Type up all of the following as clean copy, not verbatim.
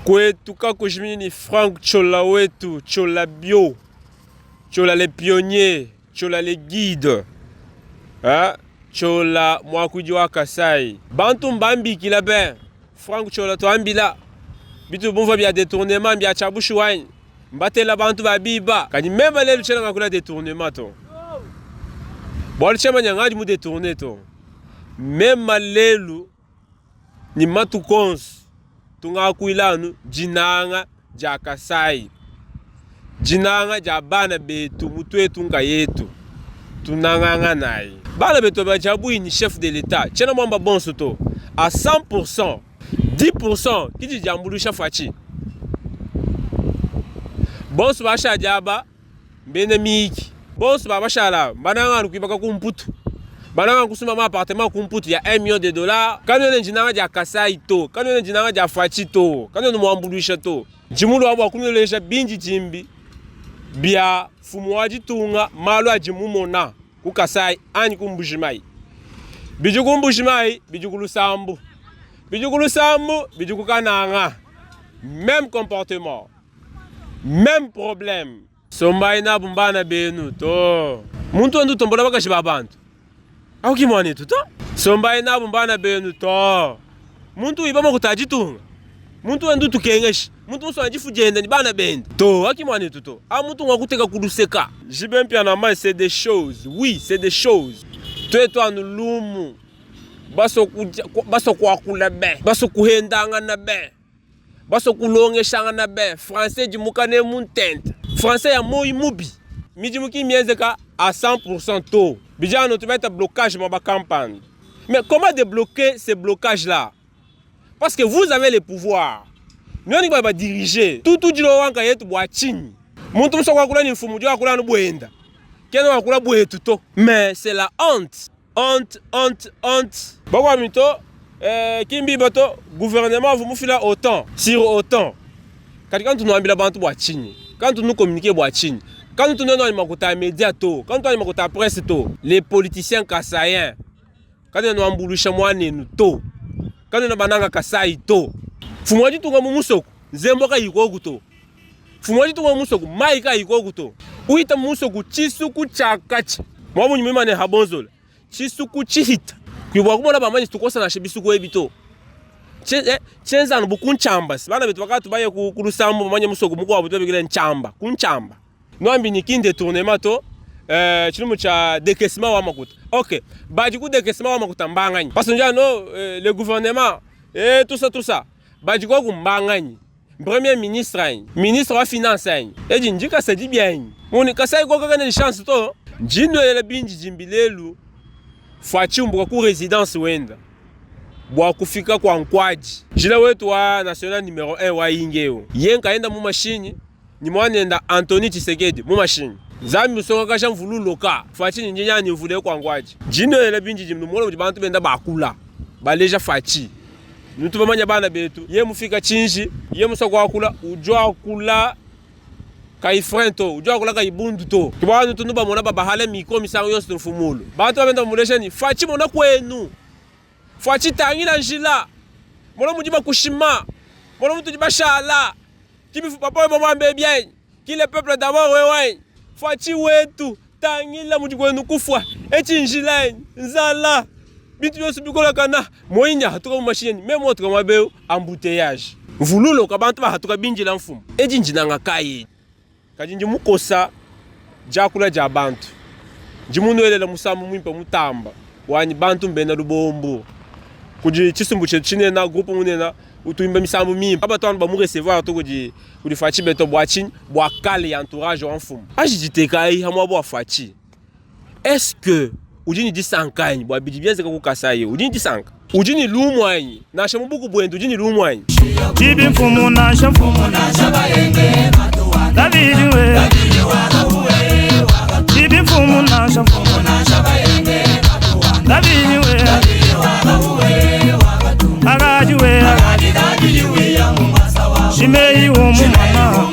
kwetu kakujimini ni Frank Chola wetu, Chola bio, Chola les pionniers, Chola les guides, Chola mwakuji wa Kasai. Bantu mbambi kila ben, Frank Chola to ambila, bitu bonva bia détournement bia chabushu wine, mbatela bantu babiba, kani même lelo chela ngakula détournement to. Bon chema nyangadi mu détourner to. Même lelo ni matu kons. Tunga kuilanu jinanga ja Kasai, jinanga ja bana betu mutwe tunga yetu tunanga nai bana betu ba jabu ni chef de l'état tchena mwamba bonso to à 100%, 10% kiti jambulu shafachi bonso ba sha jaba mbene miki bonso ba shala bananga nukibaka kumputu bananga kusuma ma appartement kumputu ya $1 million. Kano ne jinanga ja Kasai to, kano ne jinanga ja Fachi to, kano ne mwambulisha to. Jimulu abo akumulesha binji jimbi bia fumuaji tunga malo ajimumona ku Kasai ani kumbujimai. Biju kumbujimai, biju kulusambu. Biju kulusambu, biju kukananga. Même comportement. Même problème. Somba ina bumbana benu to. Muntu ndu tombola bakashi babantu. Au ki mwani tuto? Somba ina bumbana benu to. Muntu ibama kutajitunga. Muntu ndu tukengeshi. Muntu so ajifujenda ni bana bend. To aki mwani tuto. A muntu ngakuteka kuduseka. Jibe mpia na mai c'est des choses. Oui, c'est des choses. Toi nulumu. Baso kwakula be. Baso kuhendanga na be. Baso kulongeshanga na be. Français jimukane muntente. Français ya moi mubi. Mijimuki miezeka à 100% tôt. Bija nous te mettre blocage dans ma campagne. Mais comment débloquer ces blocages là? Parce que vous avez les pouvoirs. Nous on va diriger. Tout dilo wanka yetu bwachini. Muntu msoko kula ni fumu jwa kula nubwenda. Keno wakula bwetu to. Mais c'est la honte. Honte. Boko mito kimbi bato gouvernement vous mufila autant sur autant. Quand nous ambila bantu bwachini. Quand nous communiquer bwachini. Quand nous tenons les makuta médias to, quand nous les makuta presse to, les politiciens kasaïens, quand nous ambulusha mwane nous to, quand nous bananga Kasai to, fumwaji tunga mumusoko, zemboka yikogu to, fumwaji tunga mumusoko, maika yikogu to, uita mumusoko chisuku chakachi, mwabu nyumima ne habonzola, chisuku chihita, kuyubwa kumona bamanyi tukosa na shebisuku ebito, chenza no bukunchambas, bana betu wakati baye kulusambo bamanyi musoko muko wabuto bigile nchamba, kunchamba. Nous avons un détournement to décaissement wa makuta. OK. Baji ku décaissement wa makuta mbangani. Parce que le gouvernement et tout ça. Baji ko mbangani. Premier ministre, ministre wa finance. Et jinjika ça dit bien. Moni kasai ko kana chance to. Jindo ele binji jimbilelu. Fachi mbuka ku résidence wenda. Bwa kufika kwa nkwaji. Jila wetu wa national numéro 1 wa ingeo. Yenka enda mu machine. Ni mwanenda Anthony Tshisekedi mu machine zambi soka kasha mvulu loka fachi nyinya ni vule kwa ngwaji jino ele binji jimnu molo bantu benda bakula baleja fachi nutu bamanya bana betu ye mufika chinji ye musoko akula ujwa kula kaifrento ujwa kula kaibundu to kibanu tunuba mona baba hale miko misango yose tufumulo bantu benda mulesha ni fachi mona kwenu fachi tangila njila molo mujiba kushima molo mutu jibashala Kibi papa maman bien. Qui le peuple d'abord ouais. Fachi wetu tangila mujikwenu kufwa. Eti njilai nzala. Bitu yosu bikola kana. Moinya hatuka machine même autre kama beo embouteillage. Vululo kabantu ba hatuka binjila mfumu. Eti njinanga kai. Kajinji mukosa jakula ja bantu. Jimuno ele musamu mwimpa mutamba. Wani bantu mbena lubombo. Kuji chisumbu chine na groupe munena. Utuimba misambu mimi papa to ba mu recevoir to kudi fachi beto boachine boakale entourage en fum aji ditekai hamwa bo fachi est-ce que ujini disankani bo bidi bien zeka ku Kasai ujini disanka ujini lumwanyi na shamubuku bwendo ujini lumwanyi bibi mfumu na shabayenge David we bibi mfumu na shabayenge David we Agaji we Shimei umumana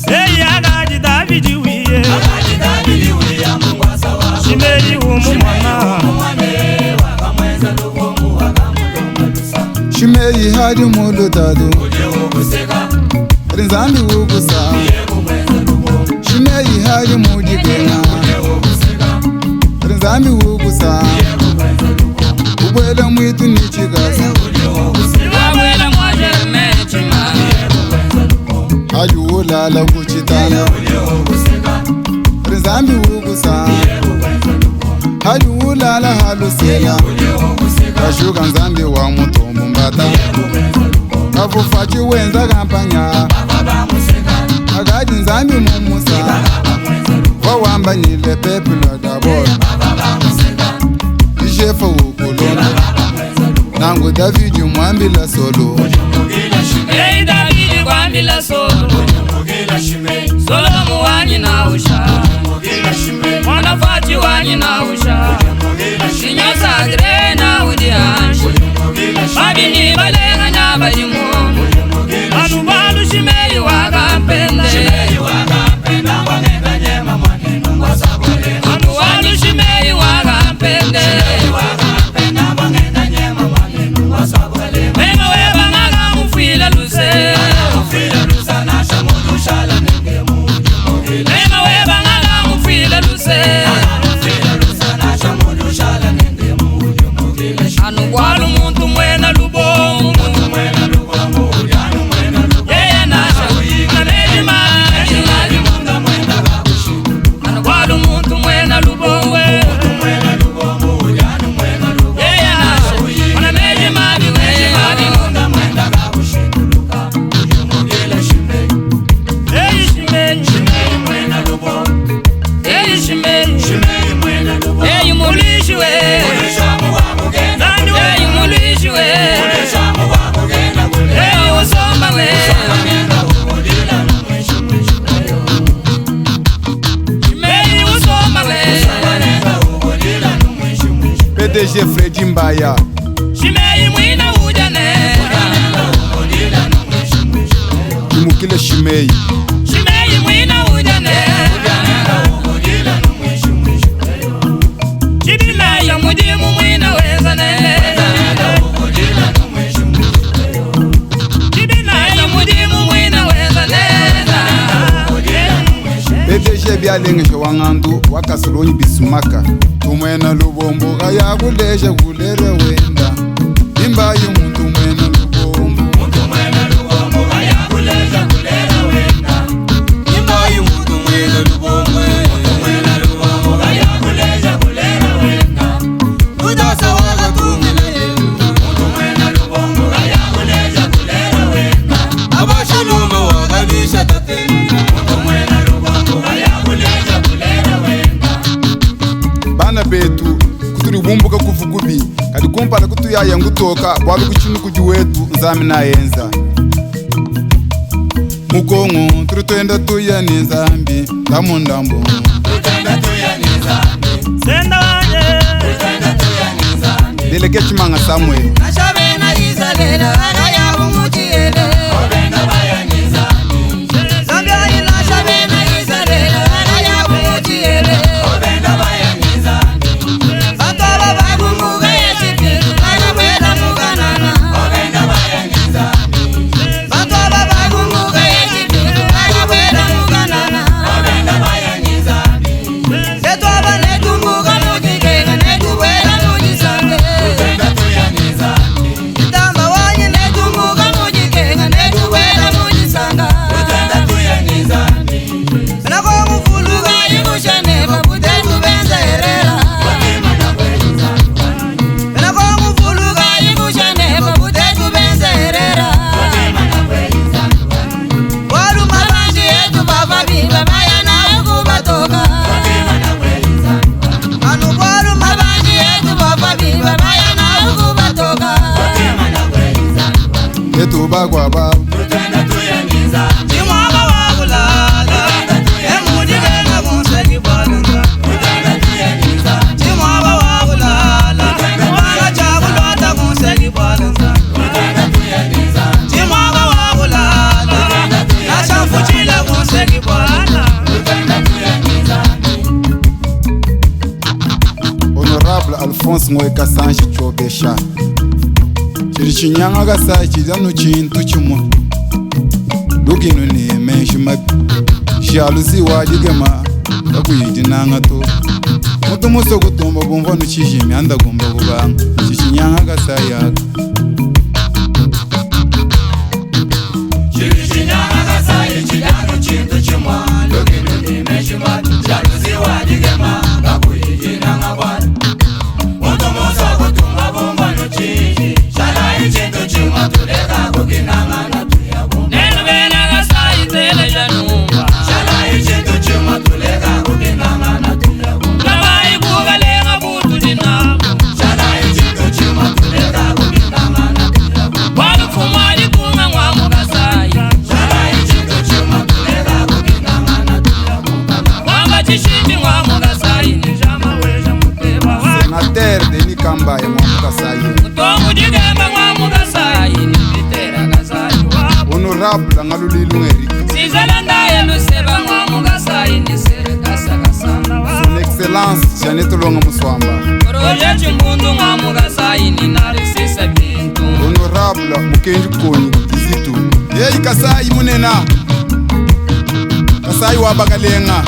Hey agaji David we Shimei umumana Shimei hadi mulutadu Rinzambi wugusa Shimei hadi mujigenga Rinzambi wugusa Ubwele mwitu nichigasa Ubwele mwaje mechima Hadi ulala kuchitana Rinzambi wugusa Hadi ulala halusila Kashuka nzambi wa mutomu mbata Kafufachi wenza kampanya Agadi nzambi mumusa Wawamba nile pepula dabor Ishefa ukulona Nangu Davidi mwambila solo Hey Davidi mwambila solo Solo muwani na usha Mwanafachi wani na usha Sinyosa agre na udiashi Babini balenga na balimu Anubalu Shimei wakampende Anubalu Shimei wakampende Mema weba ngaga mufila luse Mema weba ngaga mufila luse Anugwalu muntu mwena lubongo Yeye nasha na mejima Anugwalu muntu mwena lubongo Yeye nasha na mejima Hey Shimei Hey Shimei Hey mulishiwe PDG Fredi Mbaya Shimei mwina ujane Imukile Shimei Shimei mwina ujane Chibila ya mudimu mwina wezane Chibila ya mudimu mwina wezane PDG byalengeshe wangandu wakasulonyi bisumaka Tumwena lubombo kaya kuleshe kulere wenda Imba yumuntu mwena lubombo kaya kuleshe kulere wenda Imba yumuntu mwena lubombo kaya kuleshe kulere wenda Udasa waka tumile Muntu mwena lubombo kaya kuleshe kulere wenda Abashaluma wakabisha tateni Muntu mwena lubombo kaya kuleshe kulere wenda Bana betu kuturi bumbuka kuvugubi kadi kumpala kutuyaya ngutoka bwalu kuchinu kuji wetu nzami na enza Mukongo turutenda tuya ni nzambi Tamundambo Tutenda tuya ni nzambi Senda wanye Tutenda tuya ni nzambi Deleke Chimanga Samuel Nashabe na Israel Ana ya umuchiele Obenda baya ni nzambi Zambia ina shabe na Israel Ana ya umuchiele Obenda baya ni nzambi Bakala babu muga yeshipiru Ana mwela muganana Obenda baya ni nzambi Bakala babu muga yeshipiru Ana mwela muganana Obenda baya ni nzambi Setu abane tumuga mujigega Netu wela mujisange Tutenda tuya ni nzambi Itamba wanyi netu muga mujigega Netu wela mujisanga Tutenda tuya ni nzambi Nako mufuluga yimushane Babutetu benza herera Nako mufuluga yimushane Babutetu benza herera Walu mabanji yetu baba biba Baya na kubatoka Anu walu mabanji yetu baba biba Baya na kubatoka Yetu bagwa babu Tutenda tuya ni nzambi Chimwaba wakulala Emudi benga kunseki balunga Tutenda tuya ni nzambi Chimwaba wakulala Mwana chakulota kunseki balunga Tutenda tuya ni nzambi Chimwaba wakulala Nashamfuchile kunseki balunga Tutenda tuya ni nzambi Honorable Alphonse Ngoeka Sanji Chobesha Chiri chinyanga kasai chidano chintu chimo Lukino ni menshi mabi Shalusi wajigema Kakuyidinanga to Mutu muso kutumba bumvonu chishimi anda gumba kubanga Chichinyanga kasai yaka Chiri chinyanga kasai chidano chintu chimo Lukino ni menshi mabi Shalusi wajigema Kakuyidinanga bwana Mutu muso kutumba bumvonu chishimi Shalai chintu chimo tuleka kukinanga na tuya bumba Nenu bena kasai tele janumba Shalai chintu chimo tuleka kukinanga na tuya bumba Lavai kugalenga butu dinamo Shalai chintu chimo tuleka kukinanga na tuya bumba Walu fumali kunga mwamu kasai Shalai chintu chimo tuleka kukinanga na tuya bumba Wamba chishimbi mwamu kasai Nijama weja muteba wa Senater Deni Kamba ya mwamu kasai Mutongu digemba mwamu kasai Nipitera kasai wa Honorable Ngalulilu Erika Sizalanda yeluseba mwamu kasai Nisere kasa kasanda wa Son Excellence Janet Longa Muswamba Proje chimbundu mwamu kasai Ninarisisa bintu Honorable Mukenji Koni Kizitu Yei kasai munena Kasai wabagalenga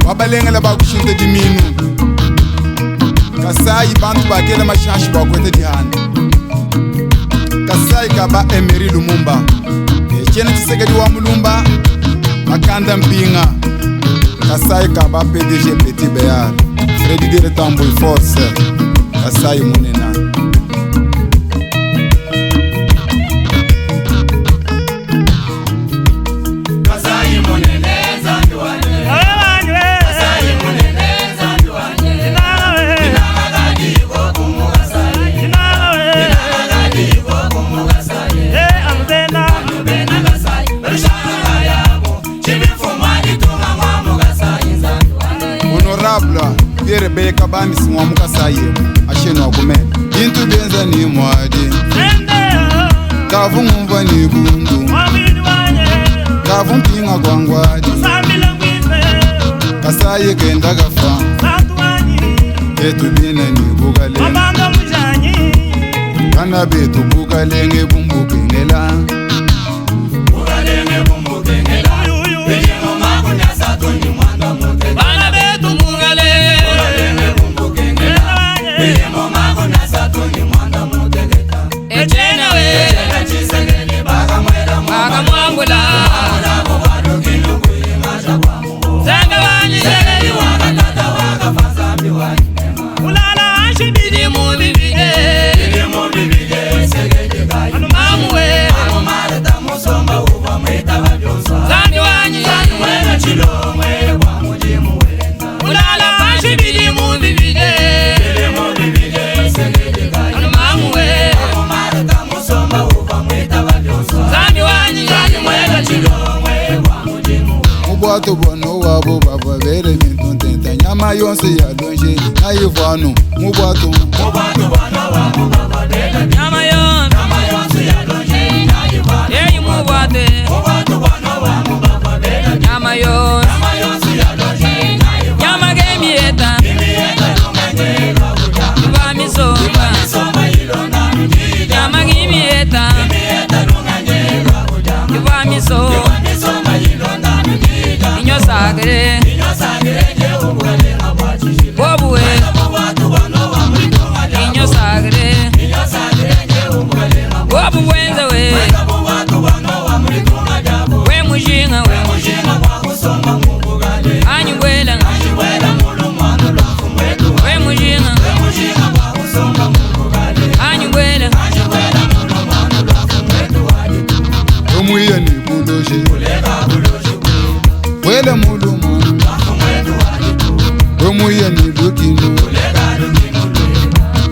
Wabalenga la bakushinte diminu Kasai bantu bakela mashashi bakwete dihani Kasai kaba Emery Lumumba Chene Tshisekedi wa Mulumba Makanda Mpinga Kasai kaba PDG Petit Béar Freddy Dire Tamboy Force Kasai munena Kasai munene zambi wanye Kasai munene zambi wanye Inanga gadi ko kumu kasai Inanga gadi ko kumu kasai Amubena kasai Berushanga yabo Chibifumani tunga mwamu kasai zambi wanye Honorable Pierre Beka Bamisi mwamu Kasai Asheno akumene Intu benza ni mwadi Kavu ngumva ni bundu Kavu mpinga kwa ngwadi Kasai kenda gafa Etu bina ni bugalenga Kana betu bugalenge bumbu kengela Bugalenge bumbu kengela Bijimo magu nyasa tuni mwanda mute Bana betu bugalenge bumbu kengela Bijimo magu nyasa tuni mwanda mute geta Echena we Echena chisengeli baga mwela baga mwangula Mwangula mubadu kilugu imasha kwa mungu Zembe wanyi Zegeli waka tata waka fasa wanyi Ulala wanshi bidimu bibige Bidimu bibige Segeli gayi Mamu we Mamu mareta musomba uva mwita vabyosa Zambi wanyi Zambi mwena chilomwe kwa mujimu wenda Ulala wanshi bidimu bibige Bidimu bibige Segeli gayi Mamu we Mamu mareta musomba uva mwita vabyosa Zambi wanyi Zambi mwena chilomwe kwa mujimu wenda Mubwato bono wabo baba vere mintu tenta Nyama yonse ya lonje na ivano Mubwato Mubwato bwana wa mubaba dela Nyama yonse ya lonje na ivano Yeyi mubwate Mubwato bwana wa mubaba dela Nyama yonse ya lonje na ivano Nyama gemieta lumenge kabuja Iva misomba ilona mjija Nyama gemieta lumenge kabuja Iva misomba ilona mjija Inyo sagre je umugale abachishile Bobuwe Mubwato bwana wa mubaba Inyo sagre je umugale Bobuwenze we Mubwato bwana wa mubaba jabo We mujinga kwa kusomba mubugale Anyubwela mulumano lwafu mwetu We mujinga kwa kusomba mubugale Anyubwela mulumano lwafu mwetu wajitu Omuiya ni buloje Kulega buloje Wele mulumano lwafu mwetu wajitu Omuiya ni lukino Kulega lukino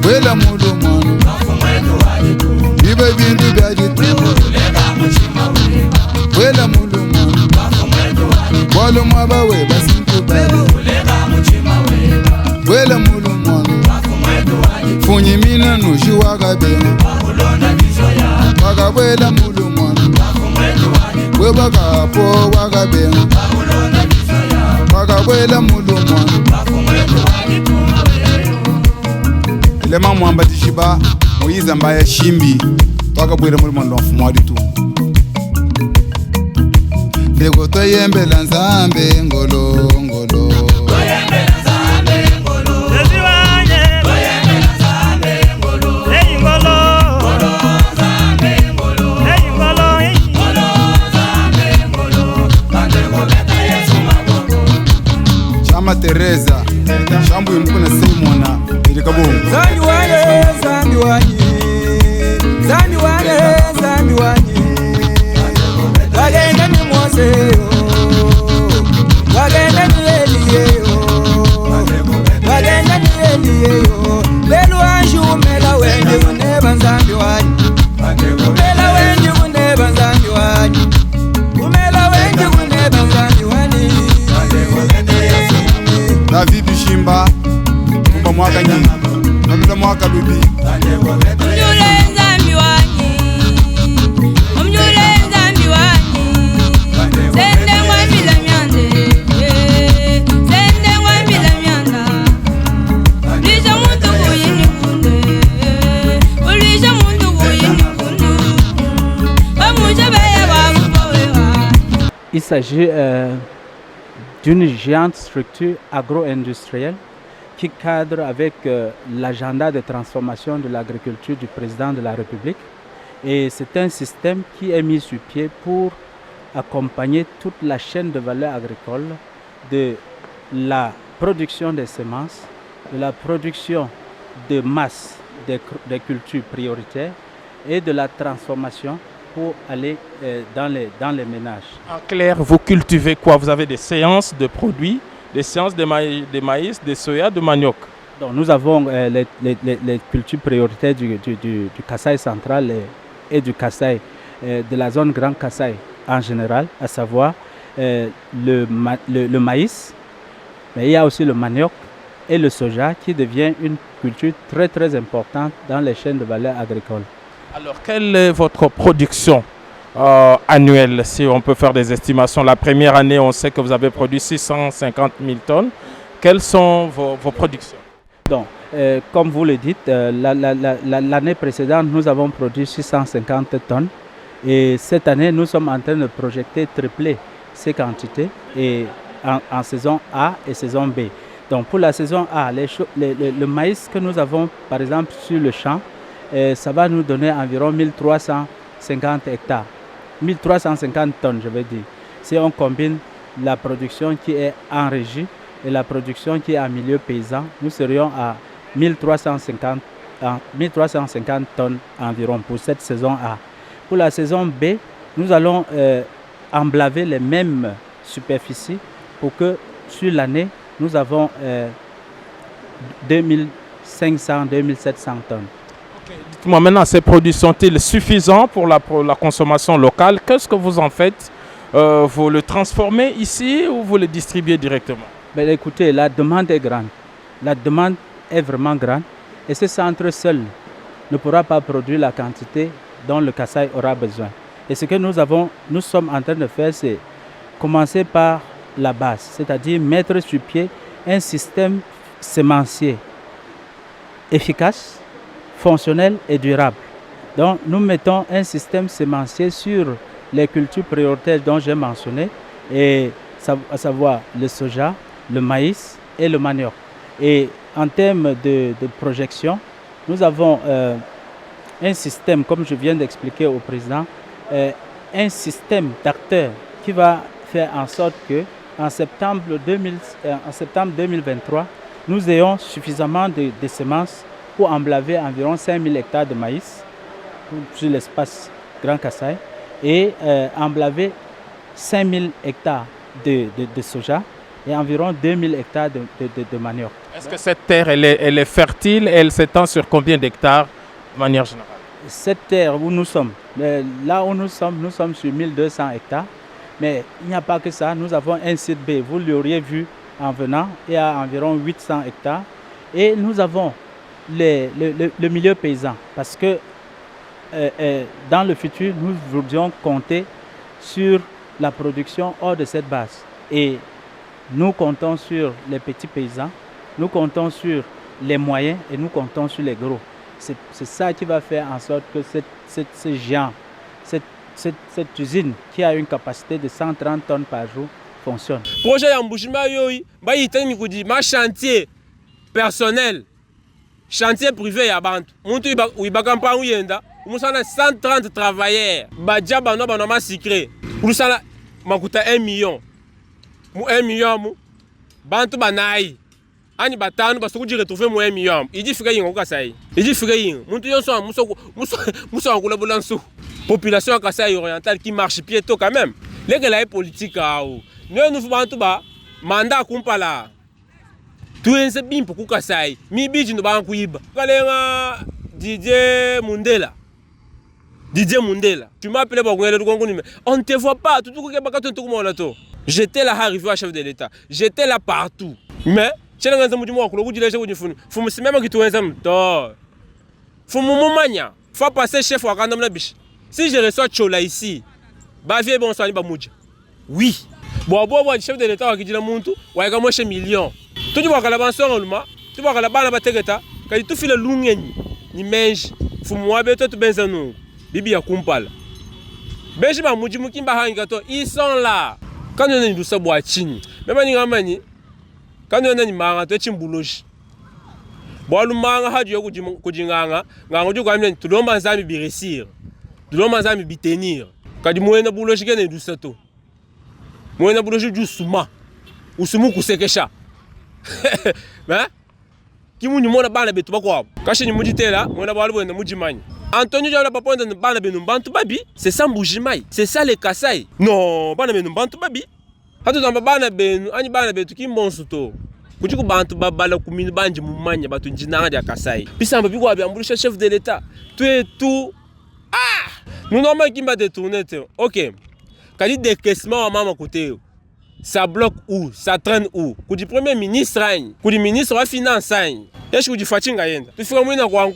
Wele mulumano lwafu mwetu wajitu Bibe bintu byajitu Kulega muchima Wele mulumano lwafu mwetu wajitu Walo mwaba we basintu bale Kulega muchima Wele mulumano lwafu mwetu wajitu Funyimina nushi wakabenga Wakulonda kisho ya Wakabwela mulumano lwafu mwetu wajitu Webakapo wakabenga Wakulonda kisho ya Wakabwela mulumano lwafu mwetu wajitu Lema mwamba tishiba Moïse Mbaya Shimbi toka bwere muri mondonfu mwadi tu Dego toyembela nzambe ngolo ngolo Toyembela nzambe ngolo Zeziwanye Toyembela nzambe ngolo Hey ngolo Ngolo nzambe ngolo Hey ngolo Ngolo nzambe ngolo Bandego beta Yesu maboko Chama Teresa Shambu imkuna Simona Ilikabungu Zambi wanye Zambi wanye Zambi wanye Zambi wanye Wagenda ni Mose Wagenda ni Elie Wagenda ni Elie Lelu anju umela wenye uneba Zambi wanye Umela wenye uneba Zambi wanye Umela wenye uneba Zambi wanye David Bishimba Kumba mwaka nyingi Nabila mwaka lubi Mjule Zambi wanye Mjule Zambi wanye Sende mwambila myande Sende mwambila myanda Ulisha muntu kuyini kunde Ulisha muntu kuyini kundu Bamusha baya wakupowewa. Il s'agit d'une géante structure agro-industrielle qui cadre avec l'agenda de transformation de l'agriculture du président de la République. Et c'est un système qui est mis sur pied pour accompagner toute la chaîne de valeur agricole, de la production des semences, de la production de masse des cultures prioritaires et de la transformation pour aller dans les ménages. En clair, vous cultivez quoi? Vous avez des séances de produits, des séances de maïs, de soya, de manioc. Donc, nous avons les cultures prioritaires du Kasaï central et du Kasaï, de la zone Grand Kasaï en général, à savoir le maïs, mais il y a aussi le manioc et le soja qui devient une culture très très importante dans les chaînes de valeur agricole. Alors, quelle est votre production annuelle, si on peut faire des estimations? La première année, on sait que vous avez produit 650 000 tonnes. Quelles sont vos productions? Donc, comme vous le dites, l'année précédente, nous avons produit 650 tonnes. Et cette année, nous sommes en train de projeter tripler ces quantités et en saison A et saison B. Donc, pour la saison A, le maïs que nous avons, par exemple, sur le champ, ça va nous donner environ 1350 hectares. 1350 tonnes, je veux dire. Si on combine la production qui est en régie et la production qui est en milieu paysan, nous serions à 1350 tonnes environ pour cette saison A. Pour la saison B, nous allons emblaver les mêmes superficies pour que sur l'année, nous avons 2500-2700 tonnes. Dites-moi maintenant, ces produits sont-ils suffisants pour la consommation locale? Qu'est-ce que vous en faites? Vous le transformez ici ou vous le distribuez directement? Ben, écoutez, la demande est grande. La demande est vraiment grande. Et ce centre seul ne pourra pas produire la quantité dont le Kasaï aura besoin. Et ce que nous sommes en train de faire, c'est commencer par la base, c'est-à-dire mettre sur pied un système sémencier efficace, fonctionnel et durable. Donc nous mettons un système sémencier sur les cultures prioritaires dont j'ai mentionné, et à savoir le soja, le maïs et le manioc. Et en termes de projection, nous avons un système, comme je viens d'expliquer au président, un système d'acteurs qui va faire en sorte que en septembre 2023, nous ayons suffisamment de semences pour emblaver environ 5000 hectares de maïs sur l'espace Grand Kasaï et emblaver 5000 hectares de soja et environ 2000 hectares de manioc. Est-ce que cette terre, elle est fertile? Elle s'étend sur combien d'hectares de manière générale? Cette terre où nous sommes, là où nous sommes sur 1200 hectares. Mais il n'y a pas que ça. Nous avons un site B, vous l'auriez vu en venant, il y a environ 800 hectares. Et nous avons le milieu paysan parce que dans le futur, nous voudrions compter sur la production hors de cette base. Et nous comptons sur les petits paysans, nous comptons sur les moyens et nous comptons sur les gros. C'est ça qui va faire en sorte que ces gens, cette usine qui a une capacité de 130 tonnes par jour fonctionne. Projet ya Mbushima yoyi, ba yitani kudi ma chantier personnel. Chantier privé ya bantu. Muntu ibaka mpangu yenda, umusana 130 travailleurs. Badja bano ma secret. Umusana makuta 1 million. Mu 1 million mu bantu banai. Ani batanu basukuji retrouver mu 1 million. Idi fika yingo kasai. Idi fika yingo. Muntu yonso muso angula bulansu. Population à Kasaï orientale qui marche piéto quand même. Les gars politique nous faisons tout bas mandat kumpala. Tout est bien pour Kasaï. Mi biji no ba kuiba. Kalenga Didier Mundela. Tu m'appelles pour on ne te voit pas tout que baka tout monde là. J'étais là arrivé à chef de l'État. J'étais là partout. Mais tu n'as pas dit moi que le goût de l'échec du fond. Faut me même que tu es un to. Faut mon mania. Faut passer chef au random la biche. Si je reçois Chola ici, bah viens bon soigner Bamouja. Oui. Bon, chef de l'État qui dit la montu, ou avec moi chez millions. Tu vois que la banque sur le ma, tu vois que la banque bategeta, quand tu fais le lungen, ni mange, faut moi beto tu benzanou, bibi ya kumpal. Benji Bamouji mukimba hangato, ils sont là. Quand on est du sabois chini, même ni ramani, quand on est ni manga, tu es chimbouloji. Bon, le manga a du kujinganga, nganga du quand même, tout le monde a bi réussir. Tout le monde a bi tenir. Quand du moyen de bouloji qui est du sato. Moyen de bouloji du souma. Ou soumou kusekesha. Hein? Qui mou ni mona bana betu bakwa. Kashi ni mujite là, mona balu na mujimani. Antonio Diala papa na bana benu bantu babi, c'est ça Mbujimai. C'est ça les Kasaï. Non, bana benu bantu babi. Hatu tamba bana benu, ani bana betu ki monsuto. Kuchiku bantu babala kumini banji mumanya batu njinanga dia Kasaï. Pisa mbabi kwa biambulisha chef de l'État. Tu es tout. Ah! Nous n'avons pas qui m'a détourné. Ok. Quand il dit décaissement à maman côté, ça bloque où? Ça traîne où? Quand du premier ministre, quand du ministre de la finance, est-ce que tu fais un gain? Tu fais un moyen de quoi?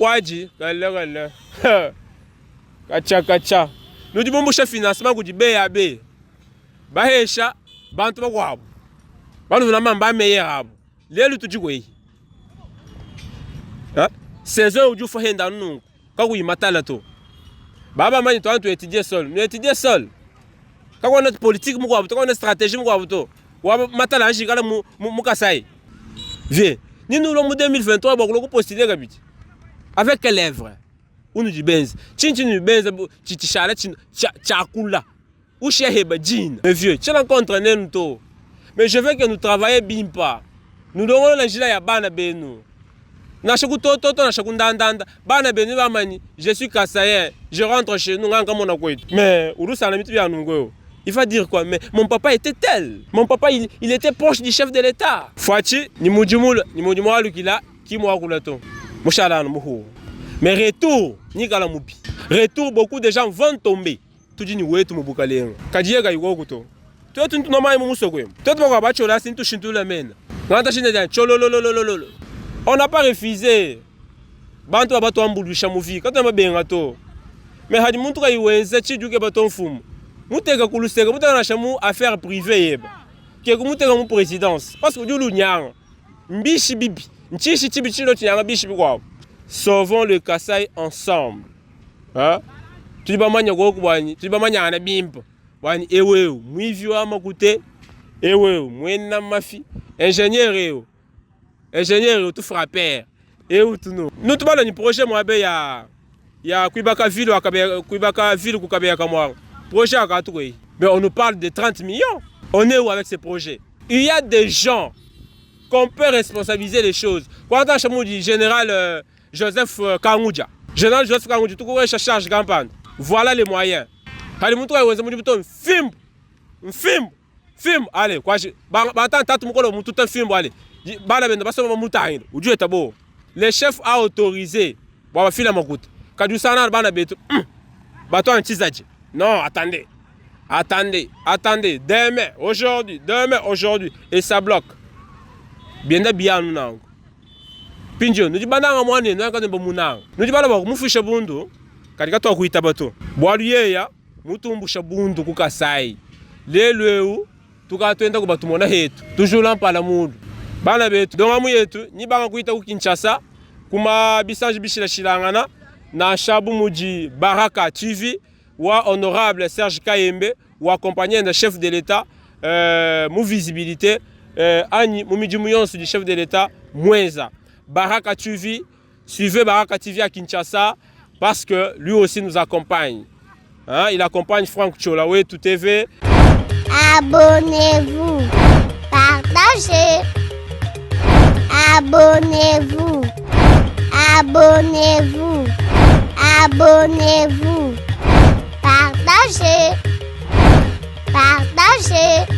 Kacha. Nous disons que le financement du BAB. Bahesha, bantu bakwa. Bantu vraiment ba meilleur. Lelo tu dis hein? 16 ans où tu fais un danou. Quand tu m'attends to. Baba mani toi tu étudier seul. Nous étudier seul. Quand on a politique mu kwa, quand on a stratégie mu kwa to. Wa matala njikala mu Kasai. Viens. Ni nous le 2023 ba ko postuler kabiti. Avec quelle œuvre? On nous dit benz. Chinchinu benz chichala chakula. Ou cheheba jean. Mais vieux, tu rencontres nous to. Mais je veux que nous travaillions bien pas. Nous devons la jila ya bana benu. Na shaku toto na shaku ndandanda. Bana benu ba mani, je suis Kasaïen. Je rentre chez nous nganga mona kwetu. Mais urusa na mitu ya nungo. Il va dire quoi? Mais mon papa était tel. Mon papa il était proche du chef de l'État. Fati ni mujumul lukila ki mo akulato. Mushala muhu. Mais retour ni kala mubi. Retour beaucoup de gens vont tomber. Tu dis ni wetu mubukalenga. Kajiye ga yugo kuto. Tu es tout normal mu musokwe. Tu es pas ba chola sin tu shintu la men. Ngata shine dia cholololololo. On n'a pas refusé. Bantu abato ambulusha muvi. Kata mabenga to. Mais hadi muntu ka iwenze chiduke baton fumu. Muteka kuluseka muteka na shamu affaire privée yeba. Ke kumuteka mu présidence parce que dulu nyanga. Mbishi bibi. Nchishi chibichilo nyanga bishi bikwa. Sauvons le Kasaï ensemble. Hein? Tu dis manya go kubani, tu dis manya ana bimpa. Wani ewe muivyo amakute. Ewe mwena mafi. Ingénieur tout frappeur. Et tout nous. Nous tout bala ni projet mo abe ya Kuibaka ville ku kabeya kamwa. Projet à Katoué. Mais on nous parle de 30 millions. On est où avec ces projets? Il y a des gens qu'on peut responsabiliser les choses. Quand on a dit général Joseph Kangoudia. Général Joseph Kangoudia, tout le charge campagne. Voilà les moyens. Film. Allez, quoi je. Le chef a autorisé. Non, attendez. Demain, aujourd'hui. Et ça bloque. Bien nous. Pinjo, nous disons que nous avons un peu. Nous disons que nous avons bundu. Katika to kuita bato. Bwaluye ya mutumbusha bundu ku Kasai. Lelo tukatwenda ku batumona hetu. Toujours lampa la mundu. Bana betu donga mu yetu ni banga kuita ku Kinshasa. kuma bisanji bishila shilangana na shabu muji Baraka TV wa honorable Serge Kayembe wa accompagné de chef de l'État mu visibilité ani mu miji muyonsu du chef de l'État Mwenza. Baraka TV, suivez Baraka TV à Kinshasa parce que lui aussi nous accompagne. Hein, il accompagne Franck Tcholawe, Tout TV. Abonnez-vous, partagez. Abonnez-vous, abonnez-vous, abonnez-vous, partagez, partagez.